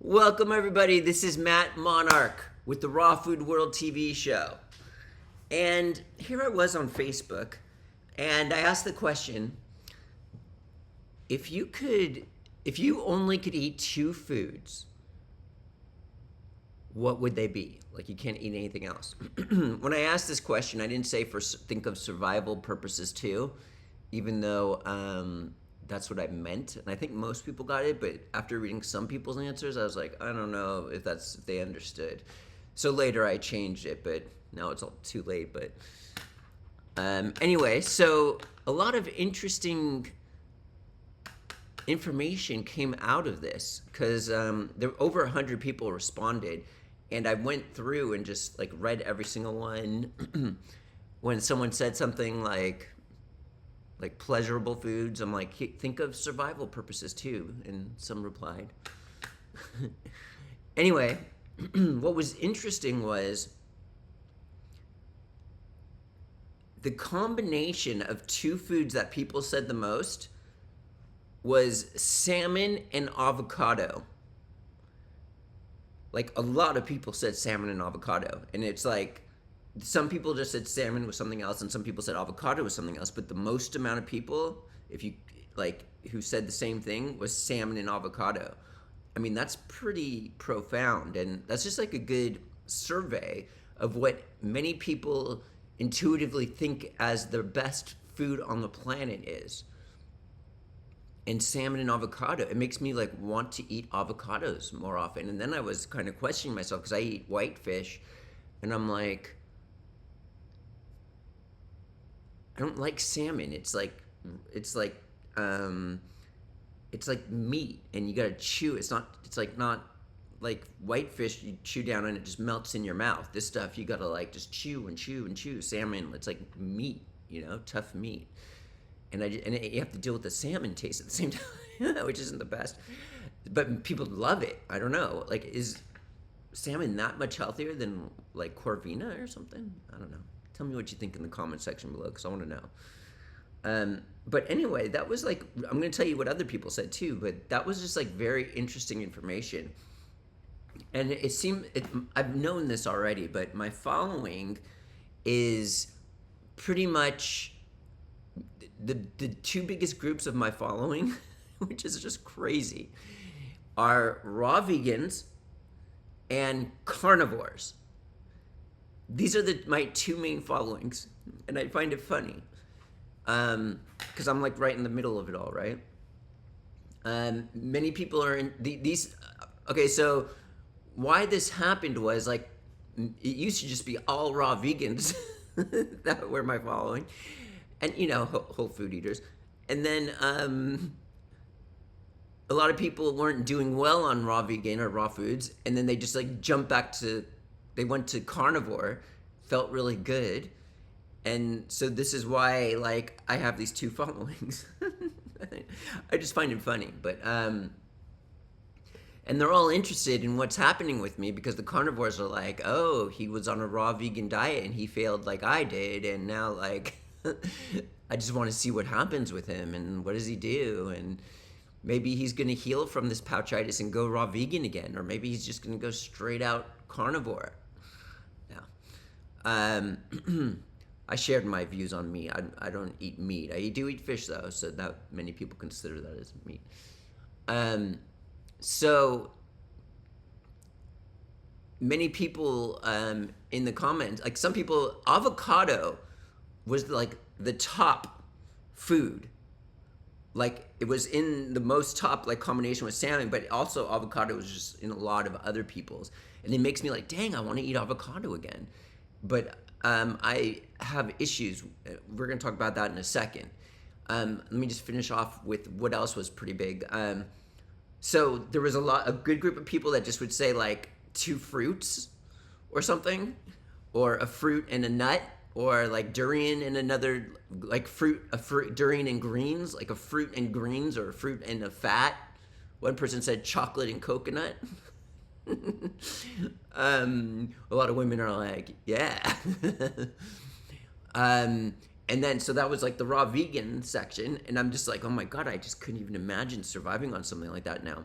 Welcome, everybody. This is Matt Monarch with the Raw Food World TV show. And here I was on Facebook, and I asked the question, if you only could eat two foods, what would they be? Like, you can't eat anything else. When I asked this question, I didn't say think of survival purposes too, even though that's what I meant. And I think most people got it, but after reading some people's answers, I was like, I don't know if they understood. So later I changed it, but now it's all too late. But anyway, so a lot of interesting information came out of this because there were over 100 people responded, and I went through and just like read every single one. When someone said something like pleasurable foods, I'm like, think of survival purposes too, and some replied. Anyway, what was interesting was the combination of two foods that people said the most was salmon and avocado. Like, a lot of people said salmon and avocado, and it's like some people just said salmon was something else, and some people said avocado was something else. But the most amount of people, if you like, who said the same thing was salmon and avocado. I mean, that's pretty profound, and that's just like a good survey of what many people intuitively think as the best food on the planet is. And salmon and avocado, it makes me like want to eat avocados more often. And then I was kind of questioning myself because I eat whitefish, and I'm like, I don't like salmon. It's like meat, and you gotta chew. It's not like whitefish. You chew down and it just melts in your mouth. This stuff you gotta like just chew and chew and chew. Salmon, it's like meat, tough meat. And you have to deal with the salmon taste at the same time, which isn't the best. But people love it. I don't know. Like, is salmon that much healthier than like Corvina or something? I don't know. Tell me what you think in the comment section below, because I want to know. But anyway, that was like, I'm going to tell you what other people said too, but that was just like very interesting information. And it seemed, I've known this already, but my following is pretty much the two biggest groups of my following, which is just crazy, are raw vegans and carnivores. These are my two main followings, and I find it funny because I'm like right in the middle of it all, right? Many people are in these. Okay, so why this happened was like it used to just be all raw vegans that were my following, and whole food eaters, and then a lot of people weren't doing well on raw vegan or raw foods, and then they just like jumped back to. They went to carnivore, felt really good, and so this is why like I have these two followings. I just find it funny, but and they're all interested in what's happening with me because the carnivores are like, oh, he was on a raw vegan diet and he failed like I did, and now like I just want to see what happens with him and what does he do, and maybe he's gonna heal from this pouchitis and go raw vegan again, or maybe he's just gonna go straight out carnivore. I shared my views on meat. I don't eat meat. I do eat fish though, so that many people consider that as meat. So many people in the comments, like some people, avocado was like the top food. Like it was in the most top like combination with salmon, but also avocado was just in a lot of other people's, and it makes me like, dang, I want to eat avocado again. But I have issues. We're going to talk about that in a second. Let me just finish off with what else was pretty big. So there was a good group of people that just would say like two fruits or something, or a fruit and a nut, or like durian and another like durian and greens, like a fruit and greens, or a fruit and a fat. One person said chocolate and coconut. A lot of women are like, yeah. And then so that was like the raw vegan section, and I'm just like, oh my god, I just couldn't even imagine surviving on something like that now.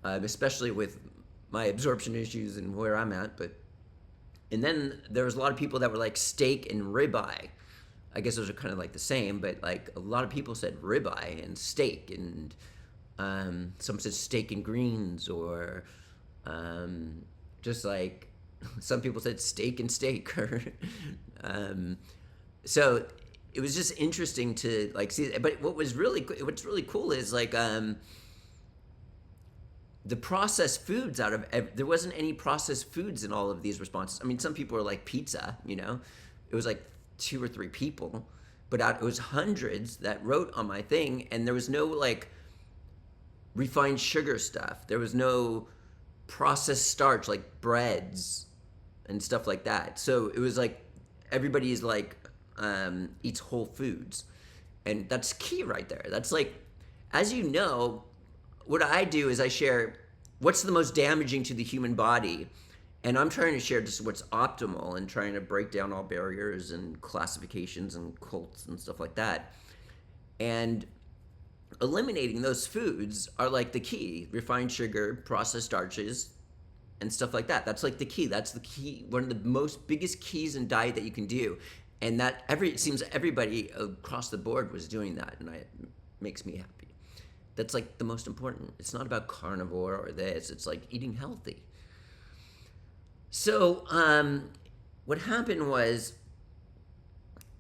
especially with my absorption issues and where I'm at. But and then there was a lot of people that were like steak and ribeye. I guess those are kind of like the same, but like a lot of people said ribeye and steak, and some said steak and greens, or just like some people said steak and steak, or so it was just interesting to like see. But what's really cool is like the processed foods out of there wasn't any processed foods in all of these responses. I mean, some people were like pizza, it was like 2 or 3 people, but it was hundreds that wrote on my thing, and there was no like refined sugar stuff. There was no processed starch like breads and stuff like that. So it was like everybody's like eats whole foods, and that's key right there. That's like, as you know, what I do is I share what's the most damaging to the human body, and I'm trying to share just what's optimal and trying to break down all barriers and classifications and cults and stuff like that. And eliminating those foods are like the key: refined sugar, processed starches, and stuff like that. That's like the key. That's the key. One of the most biggest keys in diet that you can do, and that it seems everybody across the board was doing that, and it makes me happy. That's like the most important. It's not about carnivore or this. It's like eating healthy. So what happened was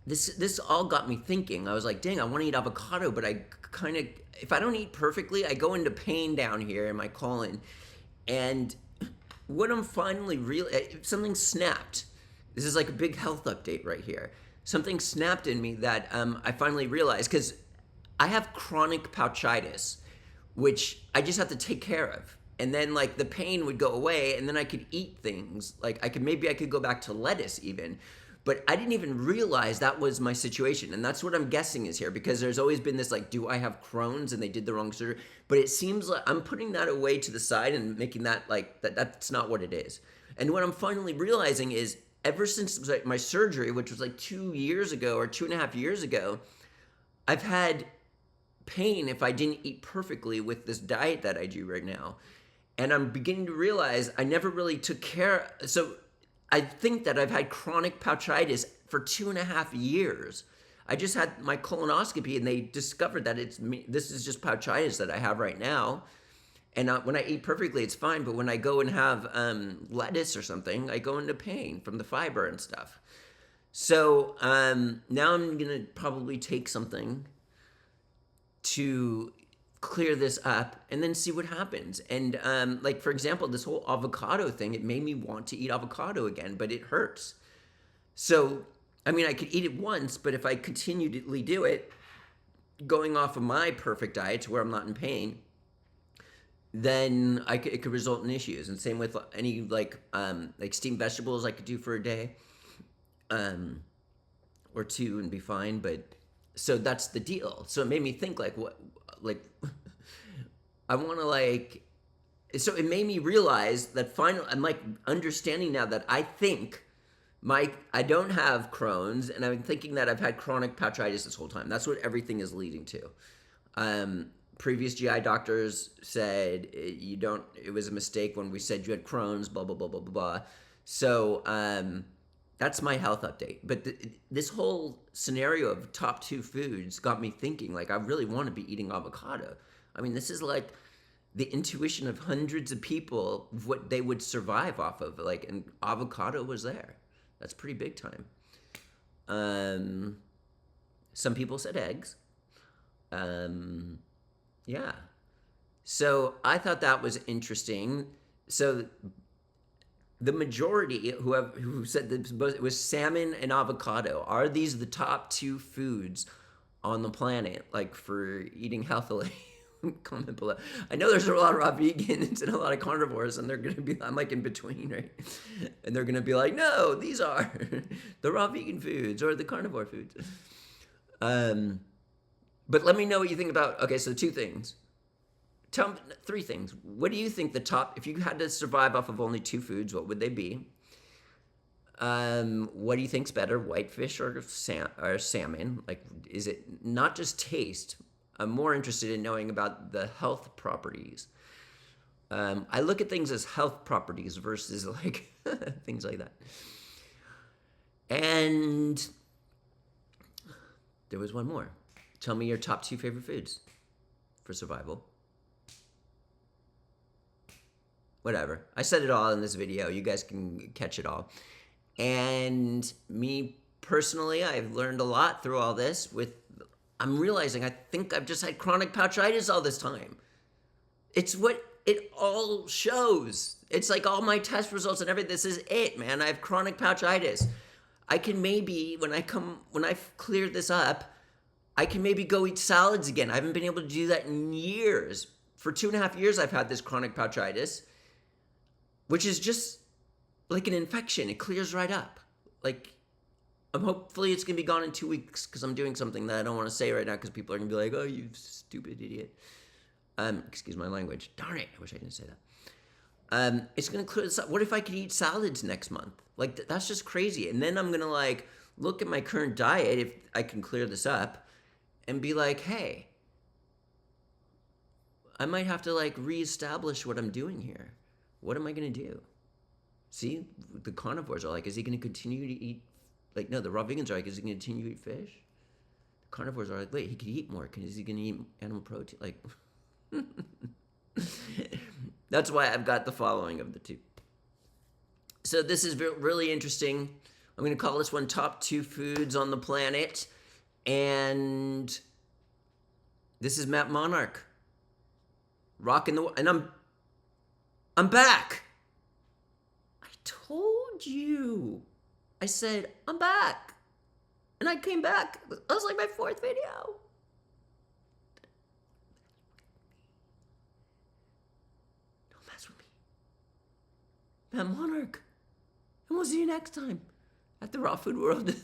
this all got me thinking. I was like, dang, I want to eat avocado, but I kind of, if I don't eat perfectly, I go into pain down here in my colon. And what I'm finally something snapped. This is like a big health update right here. Something snapped in me that I finally realized, because I have chronic pouchitis, which I just have to take care of. And then like the pain would go away, and then I could eat things. Like I could go back to lettuce even. But I didn't even realize that was my situation. And that's what I'm guessing is here, because there's always been this like, do I have Crohn's and they did the wrong surgery? But it seems like I'm putting that away to the side and making that like, that's not what it is. And what I'm finally realizing is, ever since my surgery, which was like 2 years ago or 2.5 years ago, I've had pain if I didn't eat perfectly with this diet that I do right now. And I'm beginning to realize I never really took care. So I think that I've had chronic pouchitis for 2.5 years. I just had my colonoscopy, and they discovered that this is just pouchitis that I have right now. And when I eat perfectly, it's fine. But when I go and have lettuce or something, I go into pain from the fiber and stuff. So now I'm going to probably take something to clear this up and then see what happens. And like, for example, this whole avocado thing, it made me want to eat avocado again, but it hurts. So, I mean, I could eat it once, but if I continually do it, going off of my perfect diet to where I'm not in pain, then it could result in issues. And same with any like steamed vegetables I could do for a day or two and be fine. But so that's the deal. So it made me think like, what, like I want to like, so it made me realize that finally I'm like understanding now that I think I don't have Crohn's, and I'm thinking that I've had chronic pouchitis this whole time. That's what everything is leading to. Previous GI doctors said it was a mistake when we said you had Crohn's, blah, blah, blah, blah, blah, blah. So that's my health update. But this whole scenario of top 2 foods got me thinking, like, I really want to be eating avocado. I mean, this is like the intuition of hundreds of people, what they would survive off of. Like, and avocado was there. That's pretty big time. Some people said eggs. Yeah. So I thought that was interesting. So the majority who said this, it was salmon and avocado. Are these the top 2 foods on the planet, like for eating healthily? Comment below. I know there's a lot of raw vegans and a lot of carnivores, and they're gonna be, I'm like in between, right? And they're gonna be like, no, these are the raw vegan foods or the carnivore foods. But let me know what you think about. Okay, so 2 things. Tell me 3 things. What do you think the top? If you had to survive off of only 2 foods, what would they be? What do you think's better, whitefish or salmon? Like, is it not just taste? I'm more interested in knowing about the health properties. I look at things as health properties versus like things like that. And there was one more. Tell me your top 2 favorite foods for survival. Whatever. I said it all in this video. You guys can catch it all. And me personally, I've learned a lot through all this. I'm realizing I think I've just had chronic pouchitis all this time. It's what it all shows. It's like all my test results and everything. This is it, man. I have chronic pouchitis. I can maybe, when I've cleared this up, I can maybe go eat salads again. I haven't been able to do that in years. For 2.5 years, I've had this chronic pouchitis, which is just like an infection. It clears right up. Like, hopefully it's going to be gone in 2 weeks because I'm doing something that I don't want to say right now because people are going to be like, oh, you stupid idiot. Excuse my language. Darn it. I wish I didn't say that. It's going to clear this up. What if I could eat salads next month? Like, that's just crazy. And then I'm going to, like, look at my current diet if I can clear this up and be like, hey, I might have to, like, reestablish what I'm doing here. What am I going to do? See, the carnivores are like, is he going to continue to eat? Like, no, the raw vegans are like, is he going to continue to eat fish? The carnivores are like, wait, he could eat more. Is he going to eat animal protein? Like, that's why I've got the following of the two. So this is really interesting. I'm going to call this one top 2 foods on the planet. And this is Matt Monarch. Rocking the... And I'm back. I told you. I said, I'm back. And I came back. That was like my 4th video. Don't mess with me. Matt Monarch. And we'll see you next time at the Raw Food World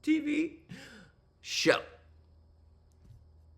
TV show.